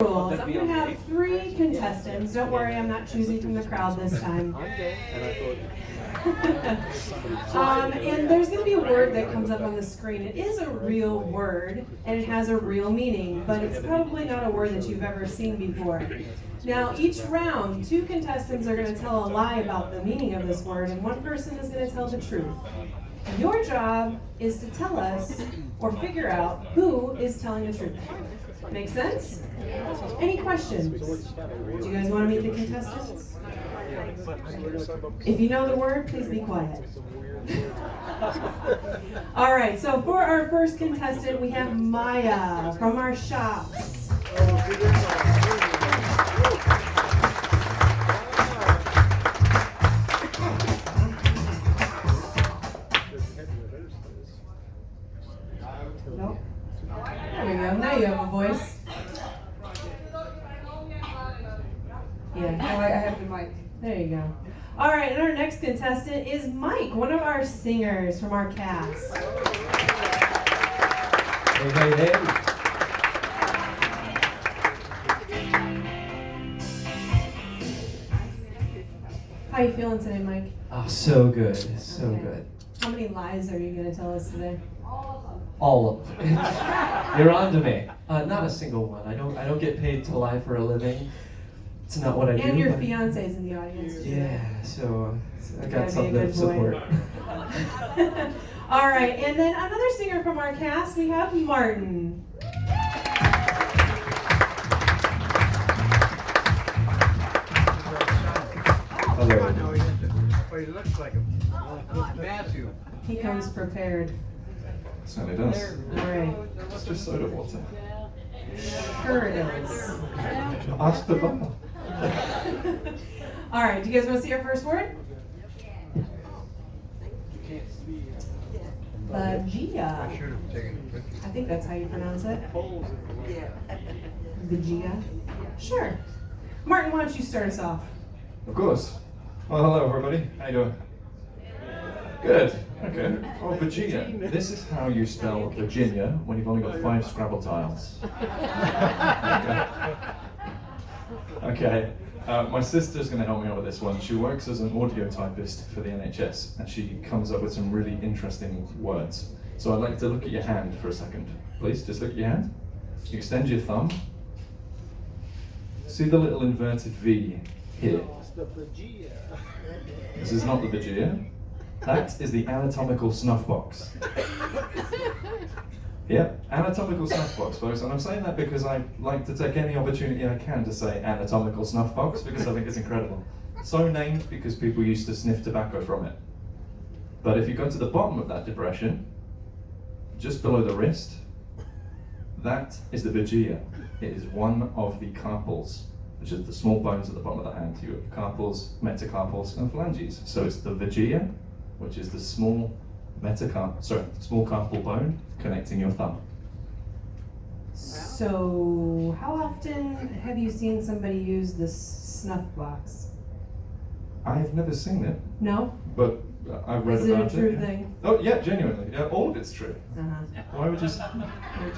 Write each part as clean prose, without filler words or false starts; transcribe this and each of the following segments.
rules. I'm going to have 3 contestants. Don't worry, I'm not choosing from the crowd this time. And there's going to be a word that comes up on the screen. It is a real word, and it has a real meaning, but it's probably not a word that you've ever seen before. Now, each round, 2 contestants are going to tell a lie about the meaning of this word, and 1 person is going to tell the truth. Your job is to tell us or figure out who is telling the truth. Make sense? Any questions? Do you guys want to meet the contestants? If you know the word, please be quiet. All right, so for our first contestant, we have Maya from our shops. Nope. There we go. Now you have a voice. Yeah. Oh, I have the mic. There you go. All right, and our next contestant is Mike, one of our singers from our cast. Hey, hey, hey. How you feeling today, Mike? Oh, so good, so good. How many lies are you going to tell us today? All of them. You're on to me. Not a single one. I don't get paid to lie for a living. It's not what I do. And your fiance's in the audience too. Yeah, so I Gotta got be a something good of support. boy. All right, and then another singer from our cast, we have Martin. Hello. He looks like him. Matthew. He comes prepared. Certainly does. All right. It's just soda water. Sure it is. Ask the bar. All right, do you guys want to see our first word? Bagia. Should have taken a picture. I think that's how you pronounce it. Bagia. Sure. Martin, why don't you start us off? Of course. Well, hello everybody. How you doing? Good. Okay. Oh, Virginia. This is how you spell Virginia when you've only got 5 Scrabble tiles. Okay. My sister's going to help me out with this one. She works as an audio typist for the NHS, and she comes up with some really interesting words. So I'd like to look at your hand for a second. Please, just look at your hand. You extend your thumb. See the little inverted V here? This is not the Virginia. That is the anatomical snuff box. Yep, anatomical snuff box, folks. And I'm saying that because I like to take any opportunity I can to say anatomical snuff box because I think it's incredible. So named because people used to sniff tobacco from it. But if you go to the bottom of that depression, just below the wrist, that is the Virgia. It is one of the carpals, which is the small bones at the bottom of the hand. You have carpals, metacarpals, and phalanges. So it's the Virgia, which is the small small carpal bone connecting your thumb. So, how often have you seen somebody use this snuff box? I've never seen it, No? but I've read Is it about a true it. thing? Oh yeah, genuinely. Yeah, all of it's true. Uh-huh. Why would you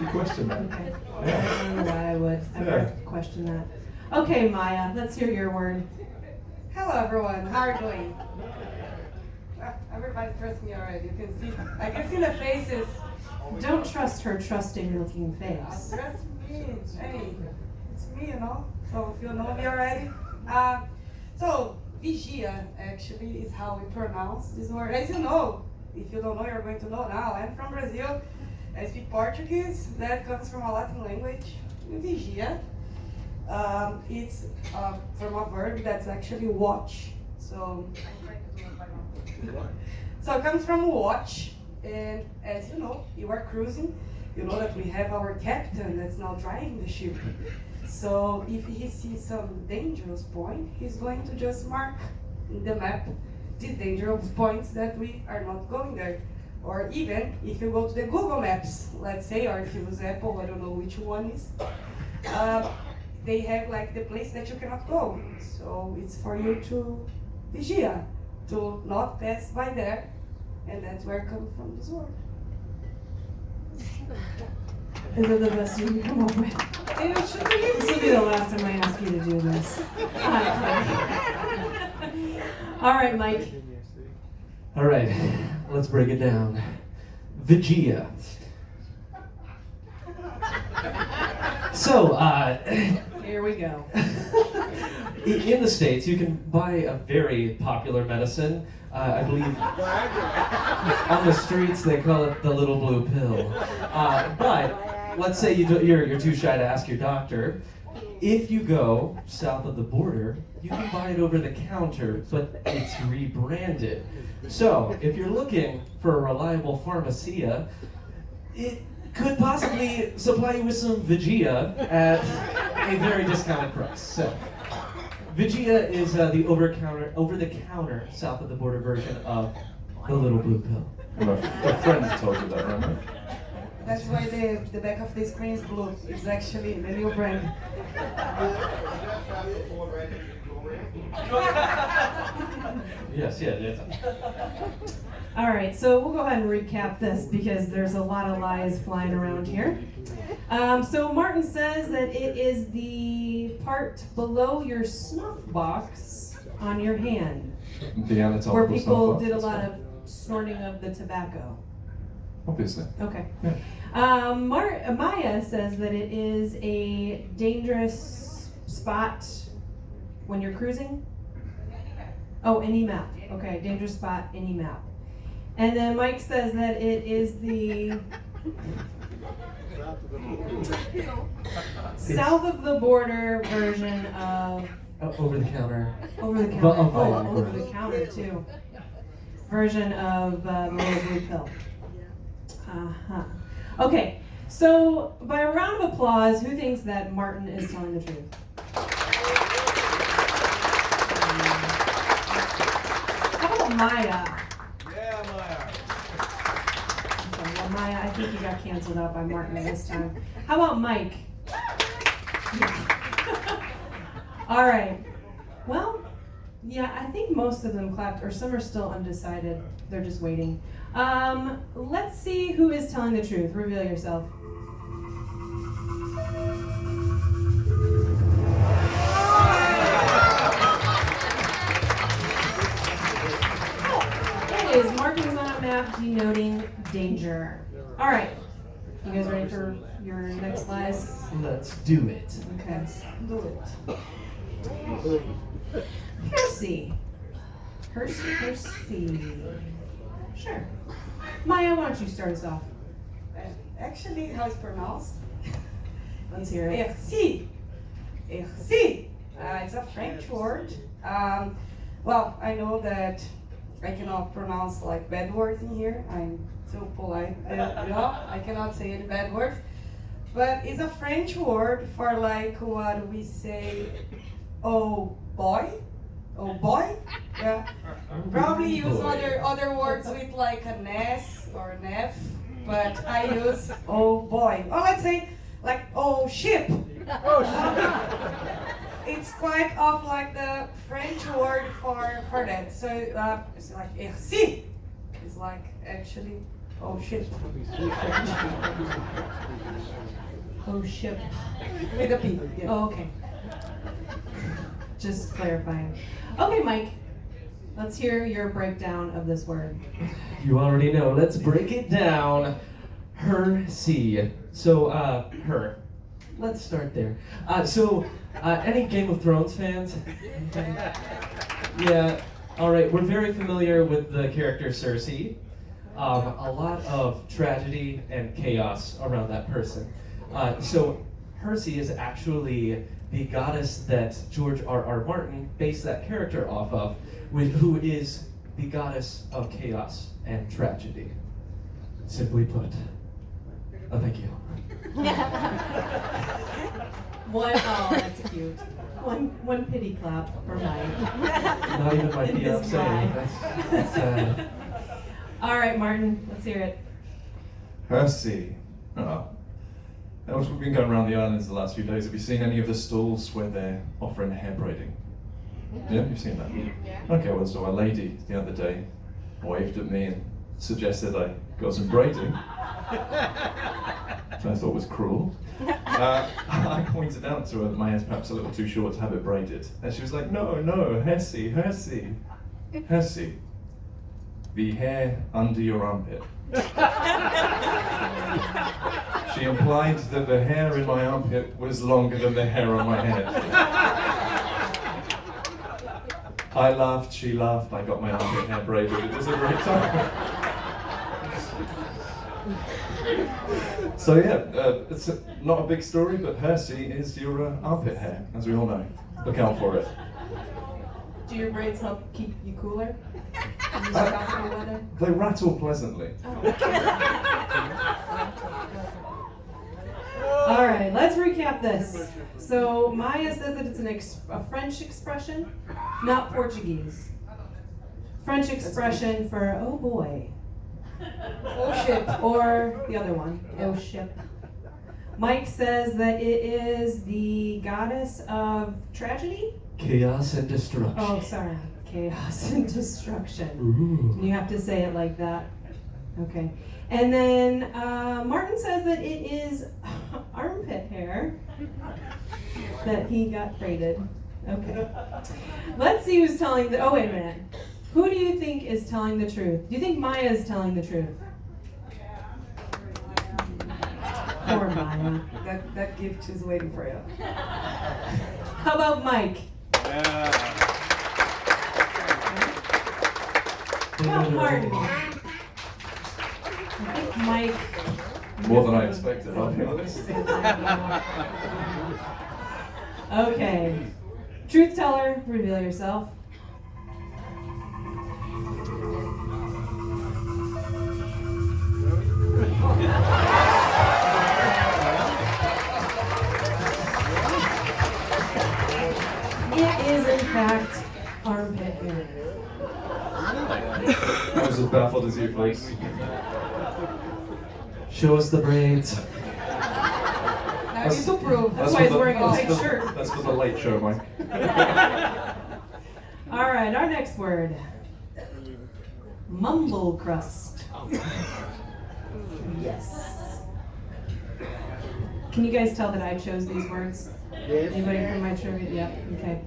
question that? Okay. I don't know why I would ever question that. Okay, Maya, let's hear your word. Hello everyone, how are you doing? Everybody trusts me already. You can see, I can see the faces. Don't trust her trusting looking face. Trust me. Hey, it's me, you know. So if you know me already. So vigia actually is how we pronounce this word. As you know, if you don't know, you're going to know now. I'm from Brazil. I speak Portuguese. That comes from a Latin language. Vigia. It's from a verb that's actually watch. So it comes from watch, and as you know, you are cruising. You know that we have our captain that's now driving the ship. So if he sees some dangerous point, he's going to just mark in the map these dangerous points that we are not going there. Or even if you go to the Google Maps, let's say, or if you use Apple, I don't know which one is, they have like the place that you cannot go. So it's for you to vigia, to not pass by there, and that's where it comes from this word. Is it the best you can come up with? And it should be This will be the last time I ask you to do this. All right, Mike. All right, let's break it down. Vigia. So, Here we go. in the States, you can buy a very popular medicine. I believe on the streets they call it the little blue pill. But let's say you're too shy to ask your doctor. If you go south of the border, you can buy it over the counter, but it's rebranded. So, if you're looking for a reliable pharmacia, it could possibly supply you with some Vigia at a very discounted price. So, Vigia is the over-the-counter south of the border version of the little blue pill. Well, a friend told you that, right, mate? That's why the back of the screen is blue. It's actually the new brand. Yes. All right, so we'll go ahead and recap this because there's a lot of lies flying around here. So Martin says that it is the part below your snuff box on your hand, The anatomical where snuff people box, did a that's lot right. of snorting of the tobacco. Obviously. Okay. Yeah. Maya says that it is a dangerous spot when you're cruising. Oh, any map. Okay, dangerous spot, any map. And then Mike says that it is the south of the border version of Over the counter. over the counter. Well, oh, Oh, yeah, over correct. the counter too. Version of the little blue pill. Uh-huh. Okay, so by a round of applause, who thinks that Martin is telling the truth? How about Maya? Yeah, Maya. Okay, well, Maya, I think you got canceled out by Martin this time. How about Mike? All right. Well, yeah, I think most of them clapped, or some are still undecided. They're just waiting. Let's see who is telling the truth. Reveal yourself. It is markings on a map denoting danger. All right. You guys ready for your next lies? Let's do it. Okay. Do it. Hersey. Hersey. Sure. Maya, why don't you start us off? Actually, how it's pronounced? Let's hear it. Merci. Merci. It's a French word. Well, I know that I cannot pronounce like bad words in here. I'm so polite that I cannot say any bad words. But it's a French word for like what we say, oh boy. Oh boy. Yeah. Probably use other words with like an S or an F, but I use oh boy. Or let's say like oh ship. Oh, shit. It's quite of like the French word for that. So it's like merci. It's like actually oh shit. Oh, ship. With a P. Yeah. Oh, okay. Just clarifying. Okay, Mike. Let's hear your breakdown of this word. You already know. Let's break it down. Hersey. So, her. Let's start there. Any Game of Thrones fans? Yeah. All right. We're very familiar with the character Cersei. A lot of tragedy and chaos around that person. So, Hersey is actually the goddess that George R.R. Martin based that character off of, who is the goddess of chaos and tragedy. Simply put. Oh, thank you. Oh, that's cute. One pity clap for Mike. Not even my In his fiance. mind. That's sad. All right, Martin. Let's hear it. Hersey. And also, we've been going around the islands the last few days. Have you seen any of the stalls where they're offering hair braiding? Yeah, you've seen that? Yeah. Okay, well, so a lady the other day waved at me and suggested I got some braiding. which I thought was cruel. I pointed out to her that my hair's perhaps a little too short to have it braided. And she was like, no, Hessie. Hessie, the hair under your armpit. She implied that the hair in my armpit was longer than the hair on my head. I laughed, she laughed, I got my armpit hair braided. It was a great time. So yeah, it's not a big story, but Hersey is your armpit hair, as we all know. Look out for it. Do your braids help keep you cooler in this tropical weather? They rattle pleasantly. All right, let's recap this. So Maya says that it's a French expression, not Portuguese. French expression for oh boy. Oh shit. Or the other one, oh ship. Mike says that it is the goddess of tragedy? Chaos and destruction. Oh, sorry. Chaos and destruction. Ooh. You have to say it like that. Okay. And then Martin says that it is armpit hair that he got braided. Okay. Let's see who's telling the. Oh, wait a minute. Who do you think is telling the truth? Do you think Maya is telling the truth? Poor Maya. That gift is waiting for you. How about Mike? How about Martin? I think Mike. More than I expected, I'll be honest. Okay. Truth teller, reveal yourself. It is in fact armpit hair. I was as baffled as you folks. Show us the braids. Now you can prove. That's why he's wearing a tight shirt. That's for the late show, Mike. All right, our next word. Mumble crust. Yes. Can you guys tell that I chose these words? Anybody from my trivia? Yeah. Okay.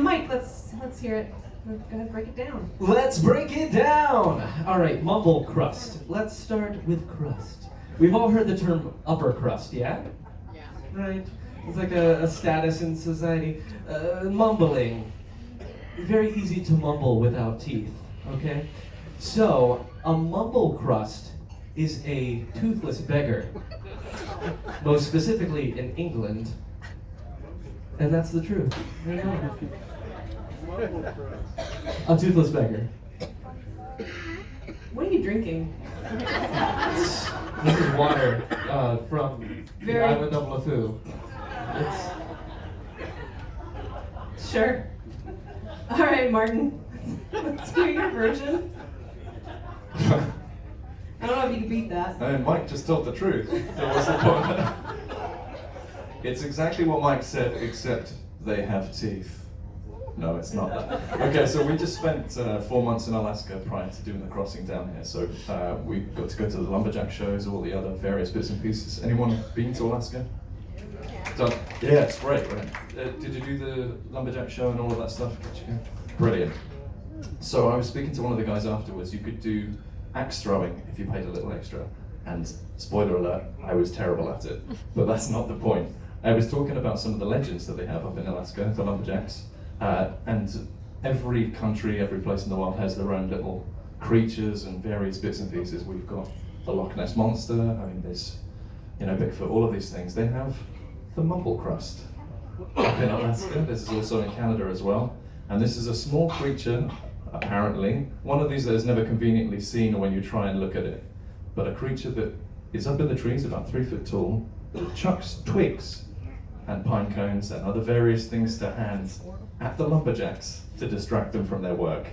Mike, let's hear it. Go ahead, break it down. Let's break it down. All right, mumble crust. Let's start with crust. We've all heard the term upper crust, yeah? Yeah. Right. It's like a status in society. Mumbling. Very easy to mumble without teeth, okay? So, a mumble crust is a toothless beggar. Most specifically in England. And that's the truth. There you go. A toothless beggar. What are you drinking? This is water from the island of Lafou. Sure. All right, Martin. Let's hear your version. I don't know if you can beat that. And Mike just told the truth. So what's the point? It's exactly what Mike said, except they have teeth. No, it's not that. Okay, so we just spent 4 months in Alaska prior to doing the crossing down here. So we got to go to the lumberjack shows, all the other various bits and pieces. Anyone been to Alaska? Done. Yeah, it's great, right? Did you do the lumberjack show and all of that stuff? Brilliant. So I was speaking to one of the guys afterwards. You could do axe throwing if you paid a little extra. And spoiler alert, I was terrible at it. But that's not the point. I was talking about some of the legends that they have up in Alaska, the lumberjacks. And every country, every place in the world has their own little creatures and various bits and pieces. We've got the Loch Ness Monster, I mean there's, Bigfoot, all of these things. They have the mumble crust up in Alaska. This is also in Canada as well. And this is a small creature, apparently, one of these that is never conveniently seen when you try and look at it, but a creature that is up in the trees, about 3 foot tall, that chucks twigs and pine cones and other various things to hand at the lumberjacks to distract them from their work.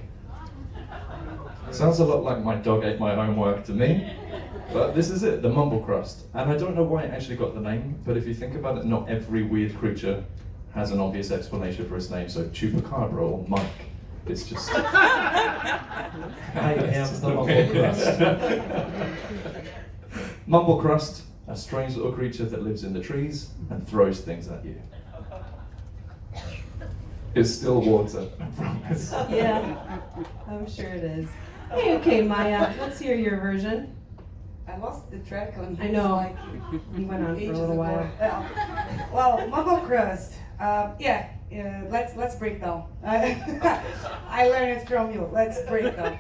Sounds a lot like my dog ate my homework to me, but this is it, the mumble crust. And I don't know why it actually got the name, but if you think about it, not every weird creature has an obvious explanation for its name. So Chupacabra or Mike, it's just... I am the mumble crust. Mumble crust, a strange little creature that lives in the trees and throws things at you. It's still water, I promise. Yeah, I'm sure it is. Hey, okay, Maya, let's hear your version. I lost the track on his, I know. like, You went on for a ages little ago. while. Well, mumbo crust. Let's break down. I learned it from you. Let's break down.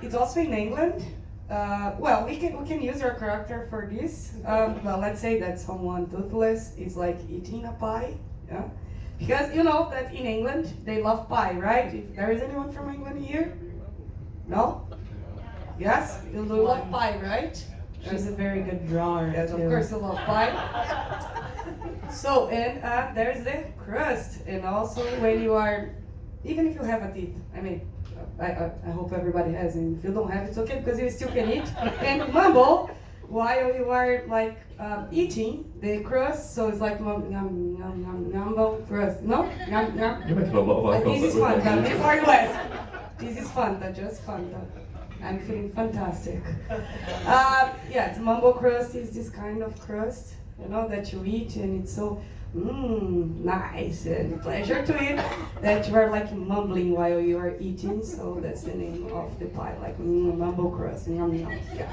It's also in England. Well, we can use our character for this. Well, let's say that someone toothless is like eating a pie. Yeah. Because you know that in England they love pie, right? If there is anyone from England here? No? Yes? You love pie, right? She's a very good drawer, Yes, of too. course you love pie. So, and there's the crust. And also when you are, even if you have a teeth, I mean, I hope everybody has, and if you don't have, it's okay because you still can eat and mumble while you are like eating the crust. So it's like yum yum yum yum crust. No, yum yum. You're making a lot of eye contact This is with fun. me. Before you ask, this is fun. Just fun. I'm feeling fantastic. Yeah, it's mumbo crust is this kind of crust, you know, that you eat and it's so nice and pleasure to eat that you are like mumbling while you are eating. So that's the name of the pie, like mumbo crust. Yum yum. Yeah.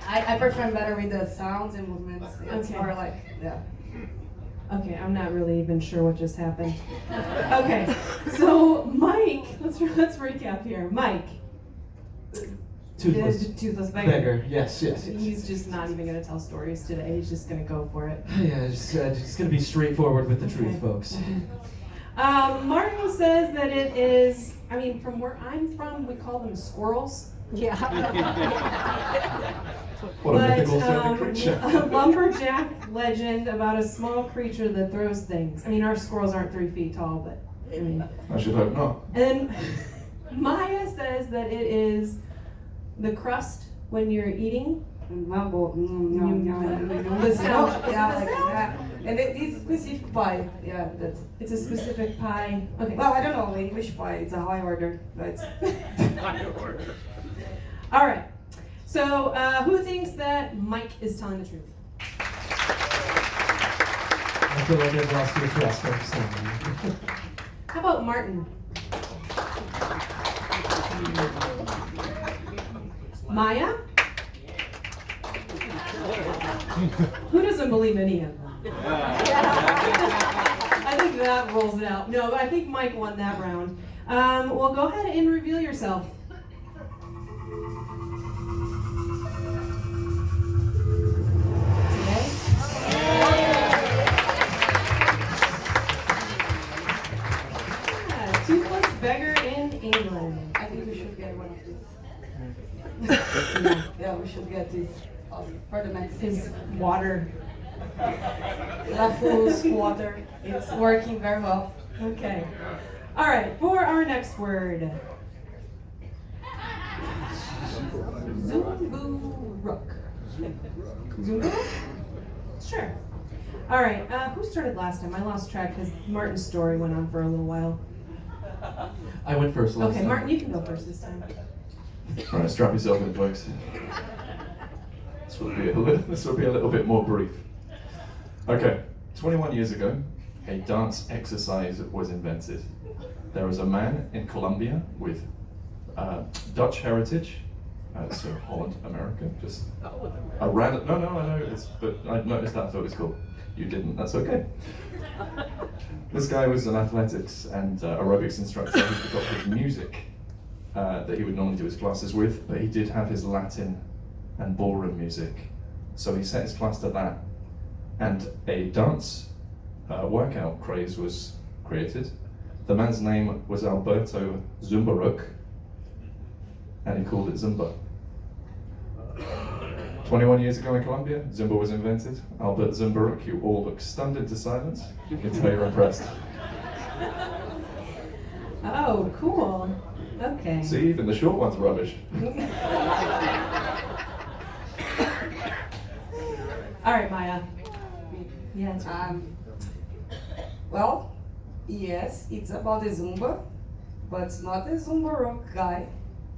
I perform better with the sounds and movements. It's Okay. more like Okay, I'm not really even sure what just happened. Okay, so Mike, let's recap here. Mike, Toothless the toothless beggar. beggar. Yes. He's just not even going to tell stories today. He's just going to go for it. Yeah, just gonna be straightforward with the truth, folks. Martin says that it is, I mean, from where I'm from, we call them squirrels. Yeah. What a mythical sounding creature. A lumberjack legend about a small creature that throws things. I mean, our squirrels aren't 3 feet tall, but I mean. I should hope not. And then Maya says that it is the crust when you're eating. mumbo. The sound. Yeah, Is it the like sound? that. And this specific pie, yeah, that's. It's a specific pie. Okay. Well, I don't know English pie. It's a high order, but. All right. So, who thinks that Mike is telling the truth? I feel like I've lost your trust, folks. How about Martin? Maya? Who doesn't believe any of them? I think that rolls it out. No, I think Mike won that round. Well, go ahead and reveal yourself. Yeah, toothless beggar in England. I think we should get one of these. Yeah, we should get this for the next. His water. Raffles water. It's working very well. Okay. All right, for our next word. Zumbu-rook. Zumbu? Sure. All right, who started last time? I lost track because Martin's story went on for a little while. I went first last Okay, time. Martin, you can go first this time. Right, strap yourself in, folks. This will be a little bit more brief. Okay, 21 years ago, a dance exercise was invented. There was a man in Colombia with Dutch heritage, so Holland, America, just a random, no, I know, but I noticed that, I thought it was cool. You didn't, that's okay. This guy was an athletics and aerobics instructor who forgot his music that he would normally do his classes with, but he did have his Latin and ballroom music. So he set his class to that, and a dance workout craze was created. The man's name was Alberto Zumbaruk, and he called it Zumba. 21 years ago in Colombia, Zumba was invented. Albert Zumbaruk, you all look stunned into silence. You can tell you're impressed. Oh, cool. Okay. See, even the short one's rubbish. All right, Maya. Yeah, it's Well, yes, it's about the Zumba, but it's not the Zumburuk guy.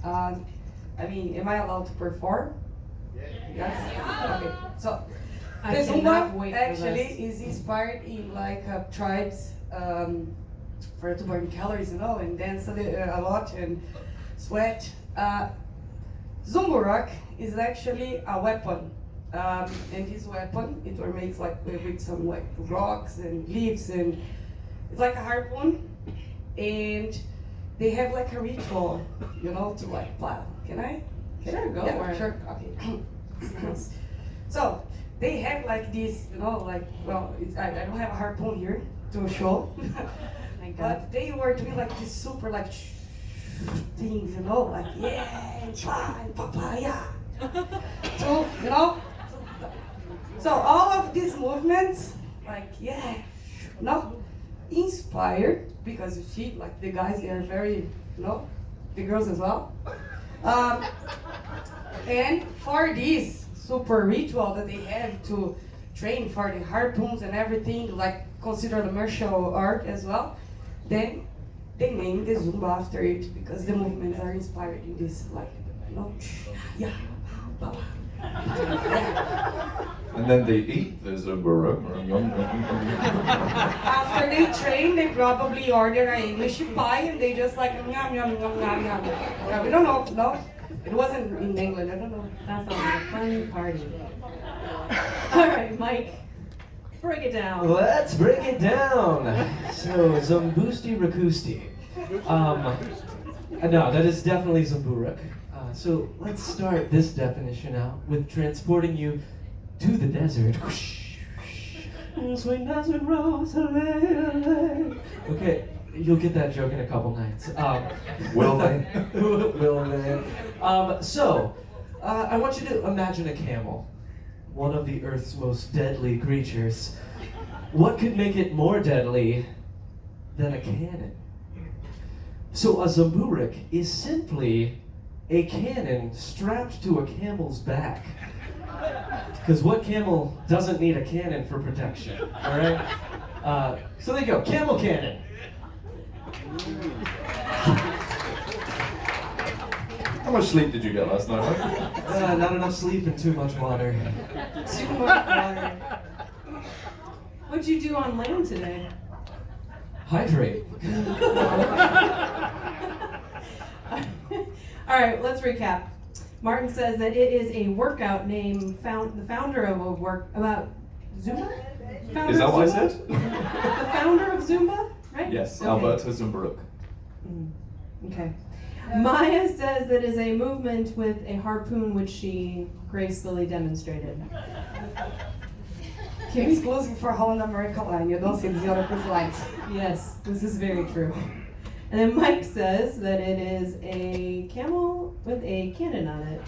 I mean, am I allowed to perform? Yes? Okay, so I the cannot Zumba wait for actually this. is inspired in like tribes for to burn calories, you know, and dance a lot and sweat. Zumburuk is actually a weapon, and this weapon it was made like with some like rocks and leaves, and it's like a harpoon, and they have like a ritual, you know, to like plow. Can I? Sure, go Yeah, for it. Sure. Okay. Nice. So they have like this, you know, like well, I don't have a harpoon here to show, My God. but they were doing like this super like things, you know, like yeah, and try, and papaya. So you know, so all of these movements, like yeah, no, inspired because you see, like the guys they are very, you know, the girls as well. And for this super ritual that they have to train for the harpoons and everything, like considered a martial art as well, then they named the Zumba after it because the movements are inspired in this, like, you know, yeah, And then they eat the Zumburuk. After they train, they probably order an English pie and they just like yum yum yum yum yum. Yeah, we don't know, no, it wasn't in England. I don't know. That sounds like a fun party. All right, Mike, break it down. Let's break it down. So, Zumbusti Rakusti. No, that is definitely Zumburuk. So, let's start this definition out with transporting you to the desert. Swing desert roads, okay, you'll get that joke in a couple nights. Will they? Will they? I want you to imagine a camel, one of the Earth's most deadly creatures. What could make it more deadly than a cannon? So a Zumburuk is simply a cannon strapped to a camel's back. Because what camel doesn't need a cannon for protection, all right? So there you go, camel cannon. How much sleep did you get last night, Mike? Not enough sleep and too much water. Too much water. What'd you do on land today? Hydrate. All right, let's recap. Martin says that it is a workout name the founder of a work about Zumba? Founder Is that of what I Zumba? said? The founder of Zumba, right? Yes, Okay. Alberto Zumburuk. Okay. Maya says that is a movement with a harpoon which she gracefully demonstrated. Exclusive for Holland America line. You don't see the other cruise lines. Yes, this is very true. And then Mike says that it is a camel with a cannon on it.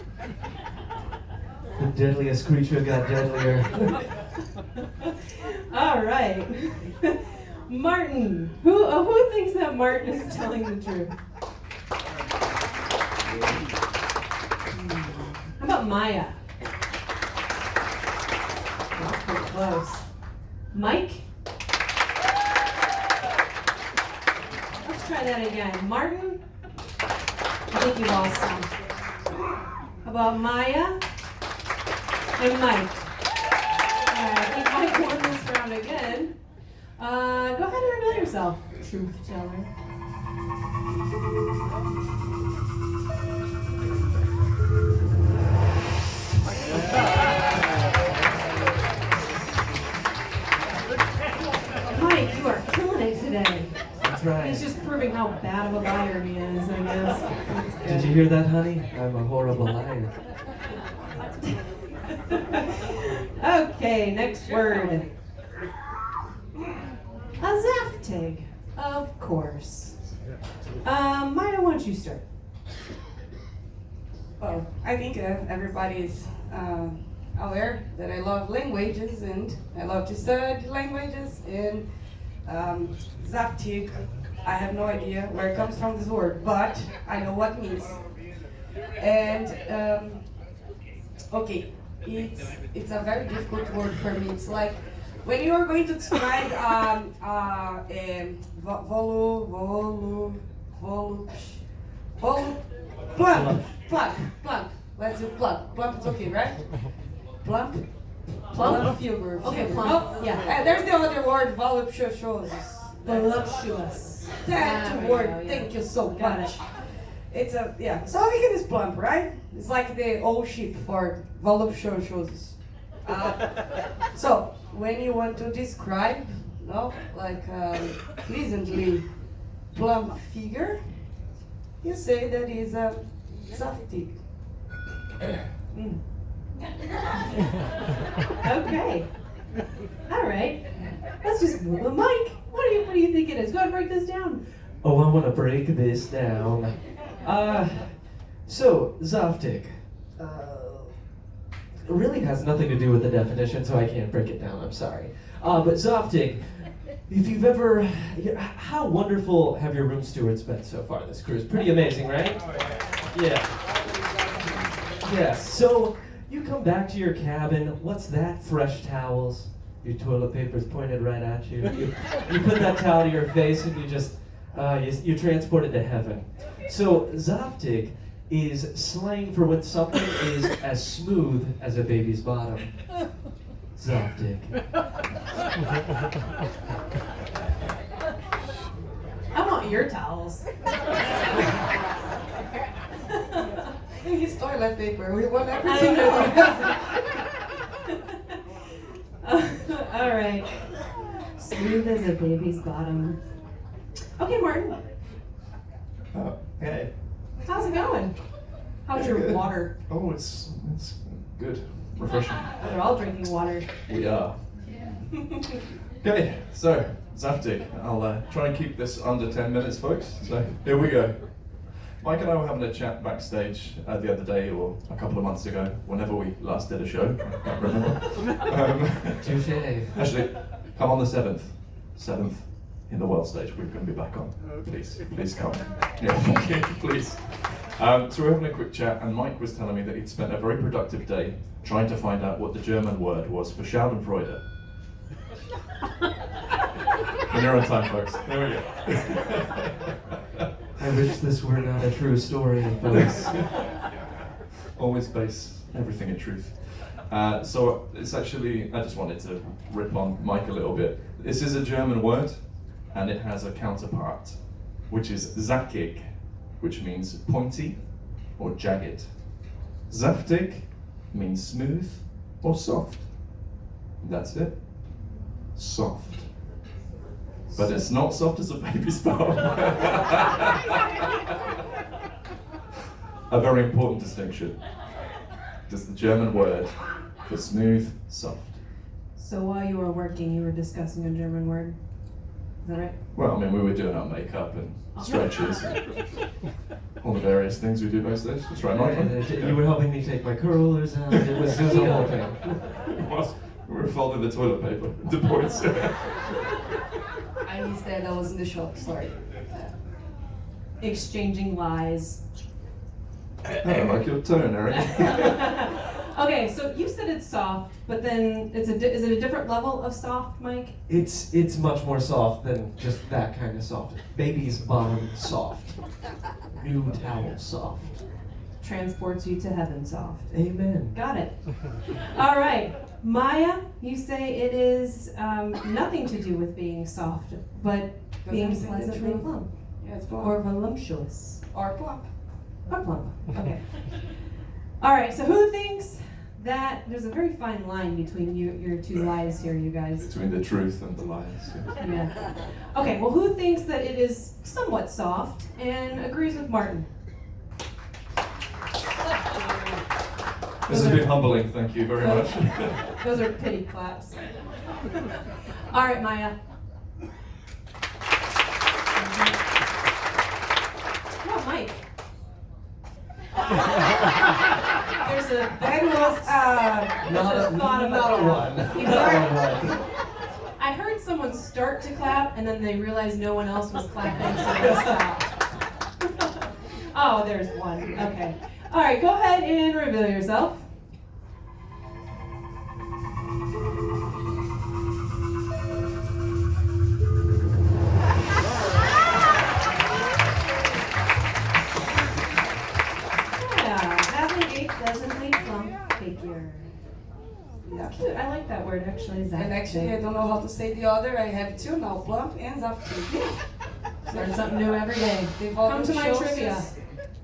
The deadliest creature got deadlier. All right. Martin. Who thinks that Martin is telling the truth? How about Maya? That's pretty close. Mike? Let's try that again. Martin? I think you lost some. How about Maya? And Mike? Alright, I think Mike won this round again. Go ahead and reveal yourself, truth teller. Mike, you are killing it today. That's right. He's just proving how bad of a liar he is, I guess. That's good. Did you hear that, honey? I'm a horrible liar. Okay, next word. A Zaftig, of course. Maya, why don't you start? Well, I think everybody's aware that I love languages and I love to study languages. And Zaftig, I have no idea where it comes from this word, but I know what it means. And okay, it's a very difficult word for me. It's like when you are going to describe Plump. Plump. Let's do plump. Plump is okay, right? Plump. Plump? Figure. Okay, plump. Yeah. And there's the other word, voluptuous. Voluptuous. That There we word. go, yeah. Thank you so Got much. it. It's a yeah. So we can is plump, right? It's like the old sheep for voluptuous. So when you want to describe, no, like pleasantly plump figure, you say that is a softy. Okay. All right. Let's just move on. Mike, what do you think it is? Go ahead and break this down. Oh, I want to break this down. So, Zoftig. It really has nothing to do with the definition, so I can't break it down. I'm sorry. But Zoftig, if you've ever, how wonderful have your room stewards been so far this cruise? Pretty amazing, right? Yeah. Yes. So you come back to your cabin. What's that? Fresh towels. Your toilet paper's pointed right at you. You put that towel to your face, and you just you're transported to heaven. So Zoftig is slang for when something is as smooth as a baby's bottom. Zoftig. I want your towels. His toilet paper. We want I everything. know. All right. Smooth as a baby's bottom. Okay, Martin. Hey. How's it going? How's your water? Oh, it's good. Refreshing. They're all drinking water. We are. Okay, so Zaftig. I'll try and keep this under 10 minutes, folks. So here we go. Mike and I were having a chat backstage the other day, or a couple of months ago, whenever we last did a show. I can't remember. Touche. Actually, come on the 7th. 7th in the world stage. We're going to be back on. Please come. Yeah, please. So we're having a quick chat, and Mike was telling me that he'd spent a very productive day trying to find out what the German word was for Schadenfreude. And you're on time, folks. There we go. I wish this were not a true story, folks. Always base everything in truth. So it's actually, I just wanted to rip on Mike a little bit. This is a German word, and it has a counterpart, which is zackig, which means pointy or jagged. Saftig means smooth or soft. That's it. Soft. But it's not soft as a baby's bottom. A very important distinction. Just the German word for smooth, soft. So while you were working, you were discussing a German word. Is that right? Well, I mean, we were doing our makeup and stretches and all the various things we do backstage. That's right, Mike. You were helping me take my curlers out. It was a whole thing. What? We were folding the toilet paper. The points. I missed that. I was in the shop. Sorry. Exchanging lies. I like your tone, Eric. Okay, so you said it's soft, but then is it a different level of soft, Mike? It's much more soft than just that kind of soft. Baby's bottom soft. New towel soft. Transports you to heaven soft. Amen. Got it. All right. Maya, you say it is nothing to do with being soft, but being Doesn't say the pleasantly truth. plump. Yeah, it's plump. Or voluptuous. Or plump. Or plump. Okay. All right, so who thinks that there's a very fine line between your two lies here, you guys? Between the truth and the lies. Yeah. Okay, well, who thinks that it is somewhat soft and agrees with Martin? This has been humbling, thank you very much. Those are pity claps. All right, Maya. Come on, Mike. There's a That was Not a one. Not a one. I heard someone start to clap and then they realized no one else was clapping, so they stopped. Oh, there's one. Okay. All right, go ahead and reveal yourself. Yeah. Cute. I like that word actually. And actually, I don't know how to say the other. I have two now, plump and zaftig. Learn something new every day. They've all Come to been my shows trivia. us-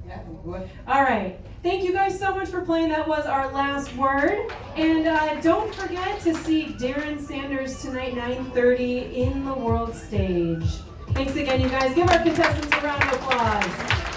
Yeah, good. All right. Thank you guys so much for playing. That was our last word. And don't forget to see Darren Sanders tonight, 9:30 in the world stage. Thanks again, you guys. Give our contestants a round of applause.